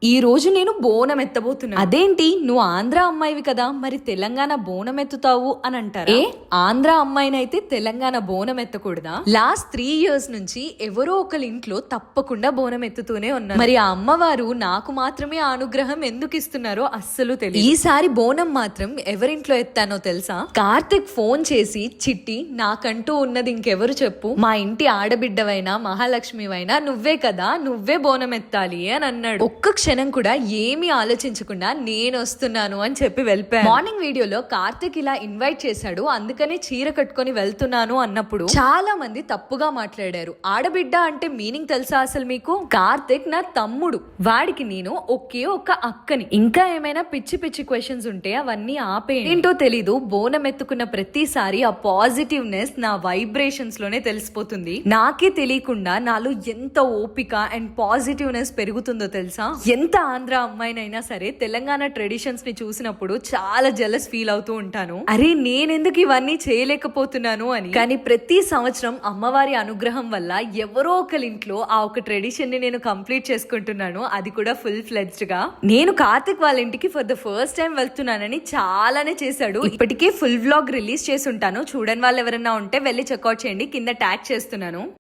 ఈ రోజు నేను బోనం ఎత్తబోతున్నా. అదేంటి నువ్వు ఆంధ్ర అమ్మాయివి కదా, మరి తెలంగాణ బోనం ఎత్తుతావు అని అంటారా? ఆంధ్ర అమ్మాయినైతే తెలంగాణ బోనం ఎత్తకూడదా? లాస్ట్ 3 years నుంచి ఎవరో ఒకరి ఇంట్లో తప్పకుండా బోనం ఎత్తుతూనే ఉన్నారు. మరి ఆ అమ్మవారు నాకు మాత్రమే ఆ అనుగ్రహం ఎందుకు ఇస్తున్నారో అస్సలు తెలియదు. ఈసారి బోనం మాత్రం ఎవరింట్లో ఎత్తానో తెలుసా? కార్తిక్ ఫోన్ చేసి, చిట్టి నాకంటూ ఉన్నది ఇంకెవరు చెప్పు, మా ఇంటి ఆడబిడ్డవైనా మహాలక్ష్మివైనా నువ్వే కదా, నువ్వే బోనం ఎత్తాలి అని అన్నాడు. ఒక్క క్షణం కూడా ఏమీ ఆలోచించకుండా నేను వస్తున్నాను అని చెప్పి వెళ్ళిపోయాను. మార్నింగ్ వీడియోలో కార్తిక్ ఇలా ఇన్వైట్ చేశాడు, అందుకనే చీర కట్టుకొని వెళ్తున్నాను అన్నప్పుడు చాలా మంది తప్పుగా మాట్లాడారు. ఆడబిడ్డ అంటే మీనింగ్ తెలుసా అసలు మీకు? కార్తిక్ నా తమ్ముడు, వాడికి నేను ఒకే ఒక అక్కని. ఇంకా ఏమైనా పిచ్చి పిచ్చి క్వశ్చన్స్ ఉంటే అవన్నీ ఆపేయండి. ఏంటో తెలీదు, బోనం ఎత్తుకున్న ప్రతిసారి ఆ పాజిటివ్నెస్ నా వైబ్రేషన్స్ లోనే తెలిసిపోతుంది. నాకే తెలియకుండా నాలో ఎంత ఓపిక అండ్ పాజిటివ్నెస్ పెరుగుతుందో తెలుసా? ఎంత ఆంధ్ర అమ్మాయినైనా సరే తెలంగాణ ట్రెడిషన్స్ ని చూసినప్పుడు చాలా జెలస్ ఫీల్ అవుతూ ఉంటాను. అరే నేనెందుకు ఇవన్నీ చేయలేకపోతున్నాను అని. కానీ ప్రతి సంవత్సరం అమ్మవారి అనుగ్రహం వల్ల ఎవరో ఒకరి ఇంట్లో ఆ ఒక ట్రెడిషన్ ని నేను కంప్లీట్ చేసుకుంటున్నాను, అది కూడా ఫుల్ ఫ్లెడ్జ్డ్ గా. నేను కార్తిక్ వాళ్ళ ఇంటికి ఫర్ ద ఫస్ట్ టైం వెళ్తున్నానని చాలానే చేశాడు. ఇప్పటికే ఫుల్ వ్లాగ్ రిలీజ్ చేసి ఉంటాను, చూడని వాళ్ళు ఎవరైనా ఉంటే వెళ్ళి చెక్అౌట్ చేయండి, కింద ట్యాగ్ చేస్తున్నాను.